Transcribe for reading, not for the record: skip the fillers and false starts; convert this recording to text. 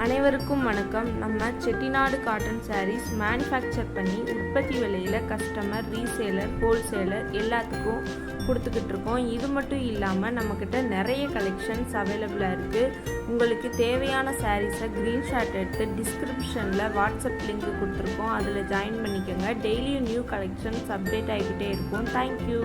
அனைவருக்கும் வணக்கம். நம்ம செட்டிநாடு காட்டன் சாரீஸ் மேனுஃபேக்சர் பண்ணி உற்பத்தி விலையில் கஸ்டமர், ரீசேலர், ஹோல்சேலர் எல்லாத்துக்கும் கொடுத்துக்கிட்டு இருக்கோம். இது மட்டும் இல்லாமல் நம்மக்கிட்ட நிறைய கலெக்ஷன்ஸ் அவைலபிளாக இருக்குது. உங்களுக்கு தேவையான சாரீஸை ஸ்க்ரீன்ஷாட் எடுத்து டிஸ்கிரிப்ஷனில் வாட்ஸ்அப் லிங்க் கொடுத்துருக்கோம். அதில் ஜாயின் பண்ணிக்கோங்க. டெய்லியும் நியூ கலெக்ஷன்ஸ் அப்டேட் ஆகிக்கிட்டே இருக்கும். தேங்க்யூ.